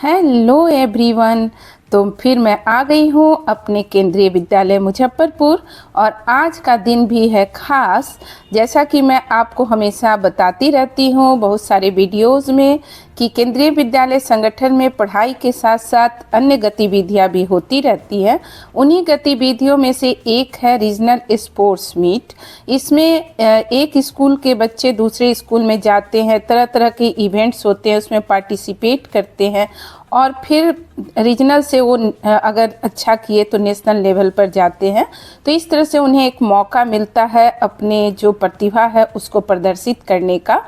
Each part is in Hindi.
Hello everyone. तो फिर मैं आ गई हूँ अपने केंद्रीय विद्यालय मुजफ्फरपुर और आज का दिन भी है ख़ास। जैसा कि मैं आपको हमेशा बताती रहती हूँ बहुत सारे वीडियोज़ में कि केंद्रीय विद्यालय संगठन में पढ़ाई के साथ साथ अन्य गतिविधियाँ भी होती रहती हैं। उन्हीं गतिविधियों में से एक है रीजनल स्पोर्ट्स मीट। इसमें एक स्कूल के बच्चे दूसरे स्कूल में जाते हैं, तरह तरह के इवेंट्स होते हैं, उसमें पार्टिसिपेट करते हैं और फिर रीजनल से वो अगर अच्छा किए तो नेशनल लेवल पर जाते हैं। तो इस तरह से उन्हें एक मौका मिलता है अपने जो प्रतिभा है उसको प्रदर्शित करने का।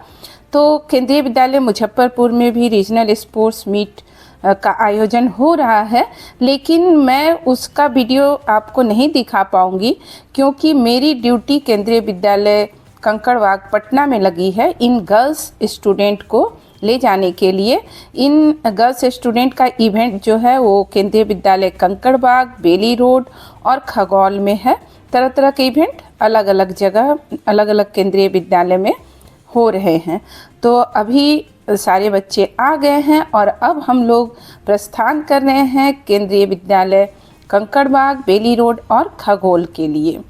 तो केंद्रीय विद्यालय मुजफ्फरपुर में भी रीजनल स्पोर्ट्स मीट का आयोजन हो रहा है, लेकिन मैं उसका वीडियो आपको नहीं दिखा पाऊँगी क्योंकि मेरी ड्यूटी केंद्रीय विद्यालय कंकड़बाग पटना में लगी है इन गर्ल्स स्टूडेंट को ले जाने के लिए। इन गर्ल्स स्टूडेंट का इवेंट जो है वो केंद्रीय विद्यालय कंकड़बाग, बेली रोड और खगौल में है। तरह तरह के इवेंट अलग अलग जगह अलग अलग केंद्रीय विद्यालय में हो रहे हैं। तो अभी सारे बच्चे आ गए हैं और अब हम लोग प्रस्थान कर रहे हैं केंद्रीय विद्यालय कंकड़बाग, बेली रोड और खगौल के लिए।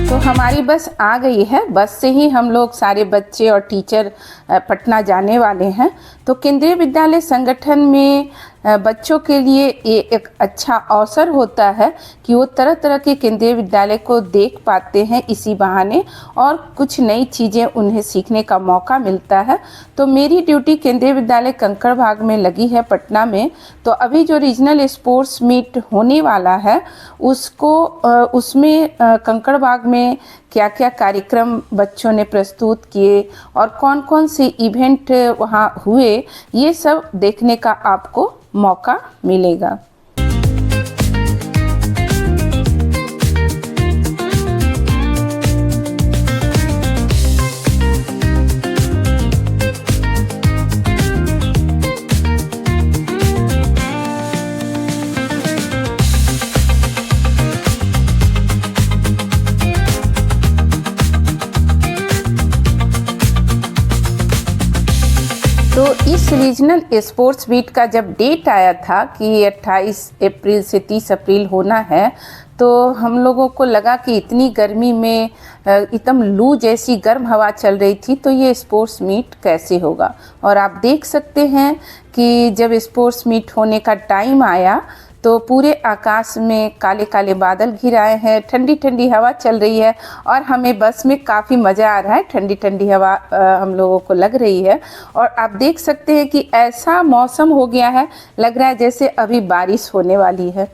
तो हमारी बस आ गई है। बस से ही हम लोग सारे बच्चे और टीचर पटना जाने वाले हैं। तो केंद्रीय विद्यालय संगठन में बच्चों के लिए ये एक अच्छा अवसर होता है कि वो तरह तरह के केंद्रीय विद्यालय को देख पाते हैं इसी बहाने और कुछ नई चीज़ें उन्हें सीखने का मौका मिलता है। तो मेरी ड्यूटी केंद्रीय विद्यालय कंकड़बाग में लगी है पटना में। तो अभी जो रीजनल स्पोर्ट्स मीट होने वाला है उसमें कंकड़बाग में क्या क्या कार्यक्रम बच्चों ने प्रस्तुत किए और कौन कौन से इवेंट वहाँ हुए, ये सब देखने का आपको मौका मिलेगा। तो इस रीजनल स्पोर्ट्स मीट का जब डेट आया था कि 28 अप्रैल से 30 अप्रैल होना है, तो हम लोगों को लगा कि इतनी गर्मी में एकदम लू जैसी गर्म हवा चल रही थी, तो ये स्पोर्ट्स मीट कैसे होगा। और आप देख सकते हैं कि जब स्पोर्ट्स मीट होने का टाइम आया तो पूरे आकाश में काले काले बादल घिर आए हैं, ठंडी ठंडी हवा चल रही है और हमें बस में काफ़ी मज़ा आ रहा है। ठंडी ठंडी हवा हम लोगों को लग रही है और आप देख सकते हैं कि ऐसा मौसम हो गया है, लग रहा है जैसे अभी बारिश होने वाली है।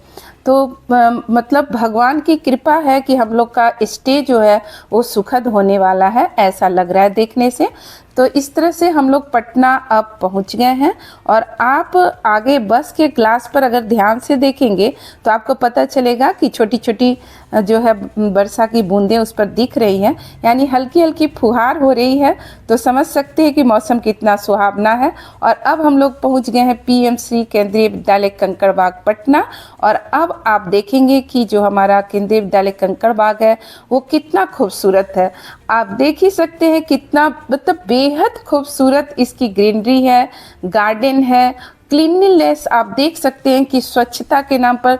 तो मतलब भगवान की कृपा है कि हम लोग का स्टे जो है वो सुखद होने वाला है, ऐसा लग रहा है देखने से। तो इस तरह से हम लोग पटना अब पहुंच गए हैं और आप आगे बस के ग्लास पर अगर ध्यान से देखेंगे तो आपको पता चलेगा कि छोटी छोटी जो है वर्षा की बूंदें उस पर दिख रही हैं, यानी हल्की हल्की फुहार हो रही है। तो समझ सकते हैं कि मौसम कितना सुहावना है। और अब हम लोग पहुंच गए हैं पीएमसी केंद्रीय विद्यालय कंकड़बाग पटना। और अब आप देखेंगे कि जो हमारा केंद्रीय विद्यालय कंकड़बाग है वो कितना खूबसूरत है। आप देख ही सकते हैं कितना मतलब बेहद खूबसूरत इसकी ग्रीनरी है, गार्डन है, क्लीनलीनेस आप देख सकते हैं कि स्वच्छता के नाम पर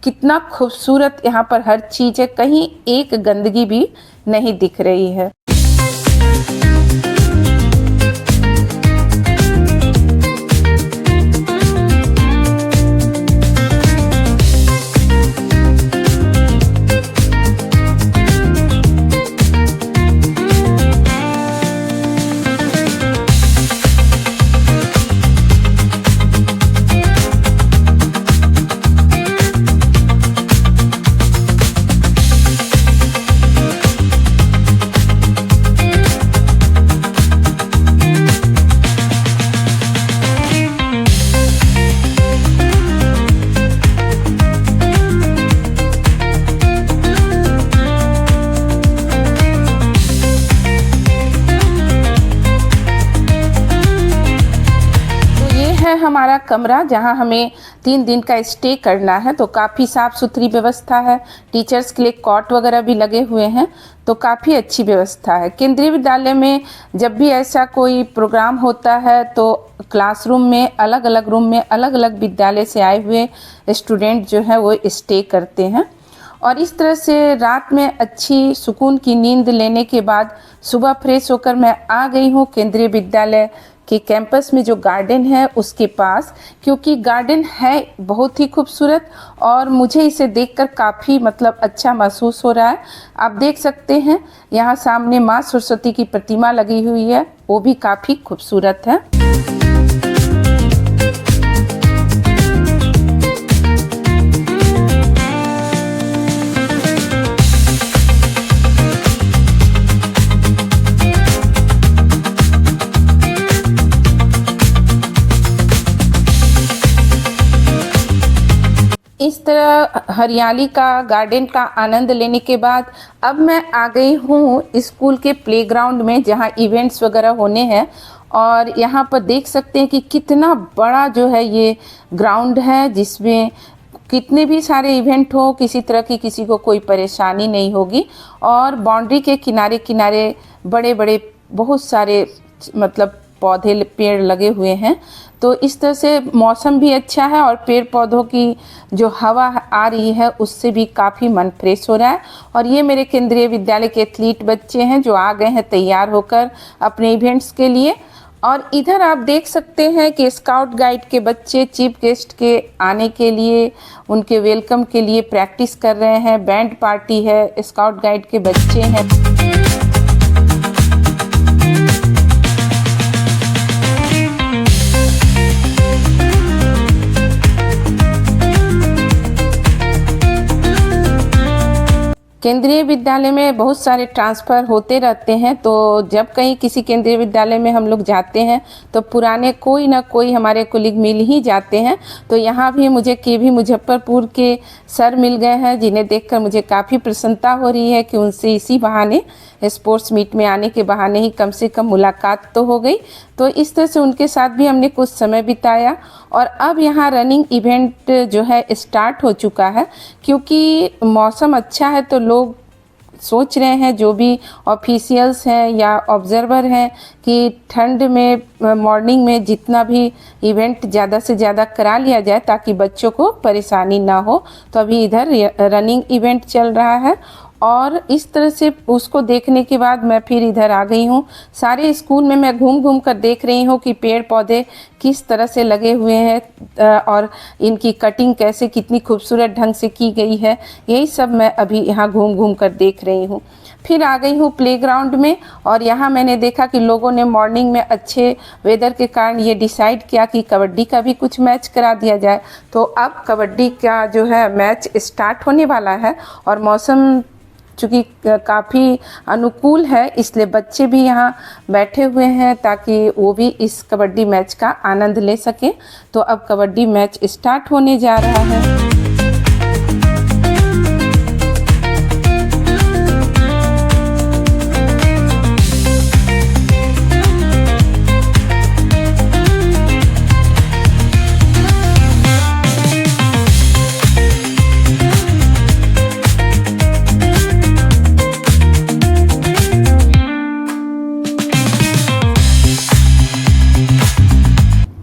कितना खूबसूरत यहाँ पर हर चीज़ है, कहीं एक गंदगी भी नहीं दिख रही है। हमारा कमरा जहां हमें 3 दिन का स्टे करना है, तो काफ़ी साफ़ सुथरी व्यवस्था है। टीचर्स के लिए कॉट वगैरह भी लगे हुए हैं, तो काफ़ी अच्छी व्यवस्था है। केंद्रीय विद्यालय में जब भी ऐसा कोई प्रोग्राम होता है तो क्लासरूम में अलग अलग रूम में अलग अलग विद्यालय से आए हुए स्टूडेंट जो है वो स्टे करते हैं। और इस तरह से रात में अच्छी सुकून की नींद लेने के बाद सुबह फ्रेश होकर मैं आ गई हूँ केंद्रीय विद्यालय के कैंपस में जो गार्डन है उसके पास, क्योंकि गार्डन है बहुत ही खूबसूरत और मुझे इसे देखकर काफ़ी अच्छा महसूस हो रहा है। आप देख सकते हैं यहाँ सामने माँ सरस्वती की प्रतिमा लगी हुई है, वो भी काफ़ी खूबसूरत है। इस तरह हरियाली का गार्डन का आनंद लेने के बाद अब मैं आ गई हूँ स्कूल के प्लेग्राउंड में जहाँ इवेंट्स वगैरह होने हैं। और यहाँ पर देख सकते हैं कि कितना बड़ा जो है ये ग्राउंड है, जिसमें कितने भी सारे इवेंट हो किसी तरह की किसी को कोई परेशानी नहीं होगी। और बाउंड्री के किनारे किनारे बड़े बड़े बहुत सारे पौधे पेड़ लगे हुए हैं, तो इस तरह से मौसम भी अच्छा है और पेड़ पौधों की जो हवा आ रही है उससे भी काफ़ी मन फ्रेश हो रहा है। और ये मेरे केंद्रीय विद्यालय के एथलीट बच्चे हैं जो आ गए हैं तैयार होकर अपने इवेंट्स के लिए। और इधर आप देख सकते हैं कि स्काउट गाइड के बच्चे चीफ गेस्ट के आने के लिए उनके वेलकम के लिए प्रैक्टिस कर रहे हैं। बैंड पार्टी है, स्काउट गाइड के बच्चे हैं। केंद्रीय विद्यालय में बहुत सारे ट्रांसफ़र होते रहते हैं, तो जब कहीं किसी केंद्रीय विद्यालय में हम लोग जाते हैं तो पुराने कोई ना कोई हमारे कोलीग मिल ही जाते हैं। तो यहाँ भी मुझे केवी मुजफ्फरपुर के सर मिल गए हैं, जिन्हें देखकर मुझे काफ़ी प्रसन्नता हो रही है कि उनसे इसी बहाने स्पोर्ट्स मीट में आने के बहाने ही कम से कम मुलाकात तो हो गई। तो इस तरह से उनके साथ भी हमने कुछ समय बिताया। और अब यहाँ रनिंग इवेंट जो है स्टार्ट हो चुका है, क्योंकि मौसम अच्छा है तो लोग सोच रहे हैं, जो भी ऑफिशियल्स हैं या ऑब्जर्वर हैं, कि ठंड में मॉर्निंग में जितना भी इवेंट ज़्यादा से ज़्यादा करा लिया जाए ताकि बच्चों को परेशानी ना हो। तो अभी इधर रनिंग इवेंट चल रहा है और इस तरह से उसको देखने के बाद मैं फिर इधर आ गई हूँ। सारे स्कूल में मैं घूम घूम कर देख रही हूँ कि पेड़ पौधे किस तरह से लगे हुए हैं और इनकी कटिंग कैसे कितनी खूबसूरत ढंग से की गई है। यही सब मैं अभी यहाँ घूम घूम कर देख रही हूँ। फिर आ गई हूँ प्लेग्राउंड में और यहाँ मैंने देखा कि लोगों ने मॉर्निंग में अच्छे वेदर के कारण ये डिसाइड किया कि कबड्डी का भी कुछ मैच करा दिया जाए। तो अब कबड्डी का जो है मैच स्टार्ट होने वाला है और मौसम चूँकि काफ़ी अनुकूल है, इसलिए बच्चे भी यहाँ बैठे हुए हैं ताकि वो भी इस कबड्डी मैच का आनंद ले सकें। तो अब कबड्डी मैच स्टार्ट होने जा रहा है।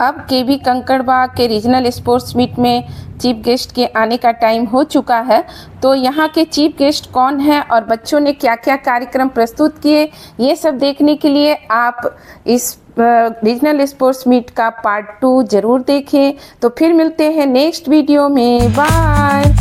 अब केवी कंकड़बाग के रीजनल स्पोर्ट्स मीट में चीफ गेस्ट के आने का टाइम हो चुका है। तो यहाँ के चीफ गेस्ट कौन हैं और बच्चों ने क्या क्या कार्यक्रम प्रस्तुत किए, ये सब देखने के लिए आप इस रीजनल स्पोर्ट्स मीट का पार्ट 2 ज़रूर देखें। तो फिर मिलते हैं नेक्स्ट वीडियो में। बाय।